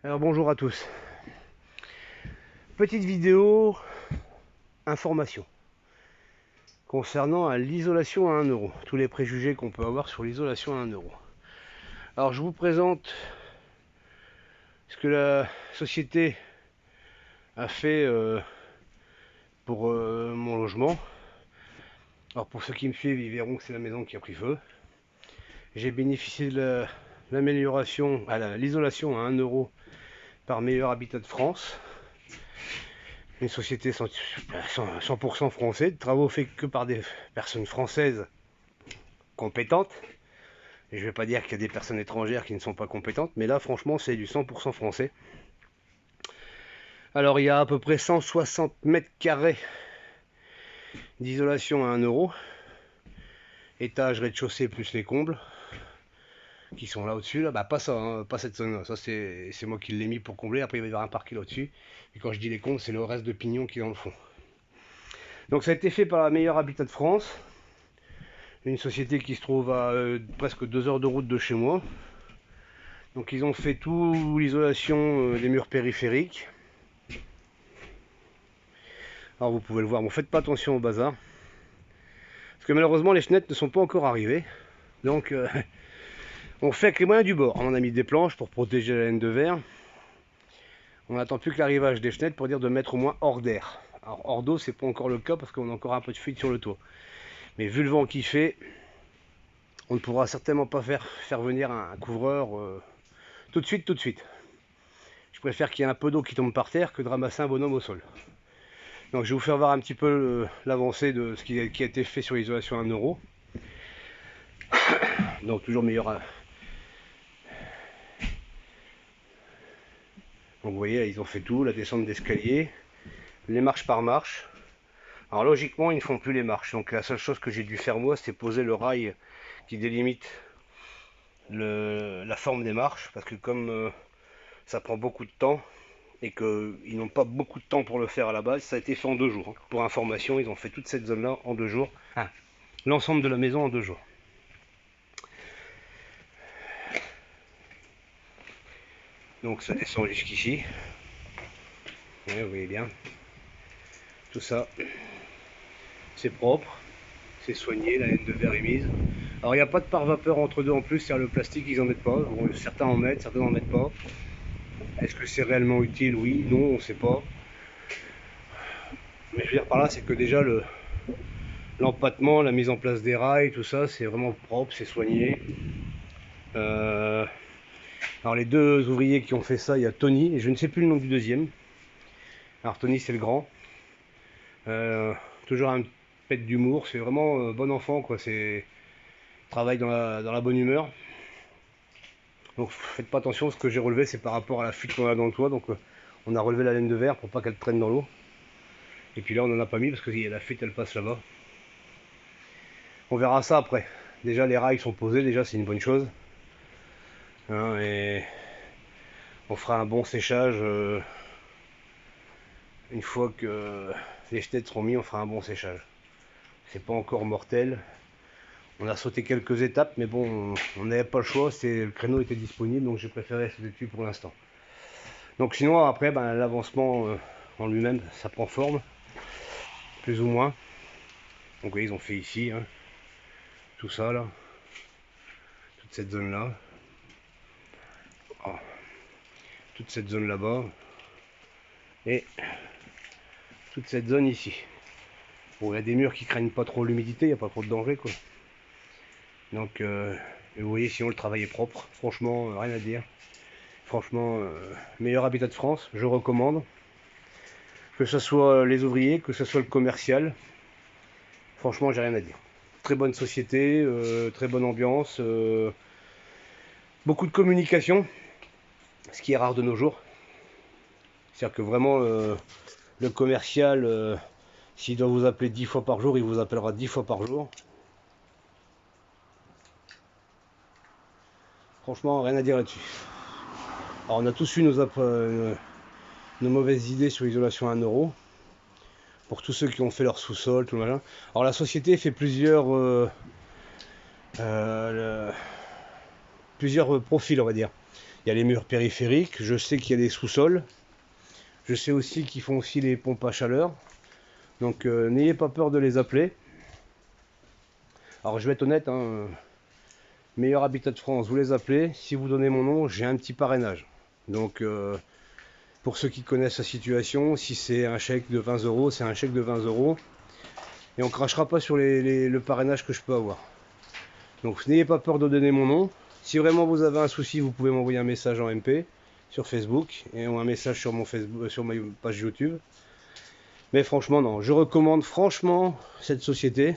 Alors bonjour à tous. Petite vidéo information concernant l'isolation à 1 euro. Tous les préjugés qu'on peut avoir sur l'isolation à 1 euro. Alors je vous présente ce que la société a fait pour mon logement. Alors pour ceux qui me suivent, ils verront que c'est la maison qui a pris feu. J'ai bénéficié de l'amélioration à l'isolation à 1 euro par Meilleur Habitat de France. Une société 100% française, travaux faits que par des personnes françaises compétentes. Et je ne vais pas dire qu'il y a des personnes étrangères qui ne sont pas compétentes, mais là franchement c'est du 100% français. Alors il y a à peu près 160 mètres carrés d'isolation à 1 euro. Étage, rez-de-chaussée plus les combles qui sont là au-dessus. Là. Bah, pas ça, hein, pas cette zone là. Ça c'est moi qui l'ai mis pour combler. Après il va y avoir un parquet là-dessus. Et quand je dis les combles, c'est le reste de pignon qui est dans le fond. Donc ça a été fait par la Meilleure Habitat de France. Une société qui se trouve à presque 2 heures de route de chez moi. Donc ils ont fait tout l'isolation des murs périphériques. Alors vous pouvez le voir, bon faites pas attention au bazar. Parce que malheureusement les fenêtres ne sont pas encore arrivées. Donc on fait avec les moyens du bord. On a mis des planches pour protéger la laine de verre. On n'attend plus que l'arrivage des fenêtres pour dire de mettre au moins hors d'air. Alors hors d'eau c'est pas encore le cas parce qu'on a encore un peu de fuite sur le toit. Mais vu le vent qui fait, on ne pourra certainement pas faire venir un couvreur tout de suite. Je préfère qu'il y ait un peu d'eau qui tombe par terre que de ramasser un bonhomme au sol. Donc je vais vous faire voir un petit peu l'avancée de ce qui a été fait sur l'isolation à 1 euro. Donc toujours meilleur. Donc vous voyez, ils ont fait tout, la descente d'escalier, les marches par marche. Alors logiquement, ils ne font plus les marches. Donc la seule chose que j'ai dû faire moi, c'est poser le rail qui délimite la forme des marches. Parce que comme ça prend beaucoup de temps, et qu'ils n'ont pas beaucoup de temps pour le faire à la base, ça a été fait en 2 jours. Pour information, ils ont fait toute cette zone-là en 2 jours. Ah, l'ensemble de la maison en 2 jours. Donc ça descend jusqu'ici. Ouais, vous voyez bien. Tout ça, c'est propre, c'est soigné, la laine de verre est mise. Alors il n'y a pas de pare-vapeur entre deux en plus, c'est le plastique ils en mettent pas. Bon, certains en mettent, certains n'en mettent pas. Est-ce que c'est réellement utile? Oui, non, on ne sait pas. Mais je veux dire par là, c'est que déjà l'empattement, la mise en place des rails, tout ça, c'est vraiment propre, c'est soigné. Alors les deux ouvriers qui ont fait ça, il y a Tony, et je ne sais plus le nom du deuxième. Alors Tony c'est le grand. Toujours un pet d'humour, c'est vraiment bon enfant quoi, c'est travaille dans la bonne humeur. Donc faites pas attention, ce que j'ai relevé c'est par rapport à la fuite qu'on a dans le toit, donc on a relevé la laine de verre pour pas qu'elle traîne dans l'eau. Et puis là on en a pas mis parce que la fuite elle passe là-bas. On verra ça après. Déjà les rails sont posés, déjà c'est une bonne chose. Hein, et on fera un bon séchage une fois que les fenêtres seront mis, on fera un bon séchage. C'est pas encore mortel. On a sauté quelques étapes, mais bon, on n'avait pas le choix, le créneau était disponible, donc j'ai préféré sauter dessus pour l'instant. Donc sinon, après, ben, l'avancement en lui-même, ça prend forme, plus ou moins. Donc oui, ils ont fait ici, hein, tout ça là, toute cette zone là, oh, toute cette zone là-bas, et toute cette zone ici. Bon, il y a des murs qui craignent pas trop l'humidité, il n'y a pas trop de danger quoi. Donc, vous voyez, sinon le travail est propre, franchement, rien à dire. Franchement, meilleur habitat de France, je recommande. Que ce soit les ouvriers, que ce soit le commercial. Franchement, j'ai rien à dire. Très bonne société, très bonne ambiance, beaucoup de communication, ce qui est rare de nos jours. C'est-à-dire que vraiment, le commercial, s'il doit vous appeler 10 fois par jour, il vous appellera 10 fois par jour. Franchement, rien à dire là-dessus. Alors, on a tous eu nos mauvaises idées sur l'isolation à 1 euro. Pour tous ceux qui ont fait leur sous-sol, tout le machin. Alors, la société fait plusieurs profils, on va dire. Il y a les murs périphériques, je sais qu'il y a des sous-sols. Je sais aussi qu'ils font aussi les pompes à chaleur. Donc n'ayez pas peur de les appeler. Alors je vais être honnête, hein, Meilleur Habitat de France, vous les appelez. Si vous donnez mon nom, j'ai un petit parrainage. Donc pour ceux qui connaissent la situation, si c'est un chèque de 20 euros, c'est un chèque de 20 euros. Et on ne crachera pas sur le parrainage que je peux avoir. Donc n'ayez pas peur de donner mon nom. Si vraiment vous avez un souci, vous pouvez m'envoyer un message en MP sur Facebook et un message sur mon Facebook, sur ma page YouTube. Mais franchement non, je recommande franchement cette société.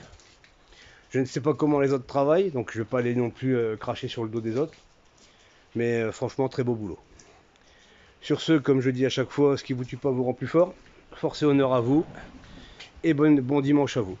Je ne sais pas comment les autres travaillent, donc je ne vais pas aller non plus cracher sur le dos des autres. Mais franchement très beau boulot. Sur ce, comme je dis à chaque fois, ce qui vous tue pas vous rend plus fort. Force et honneur à vous et bon dimanche à vous.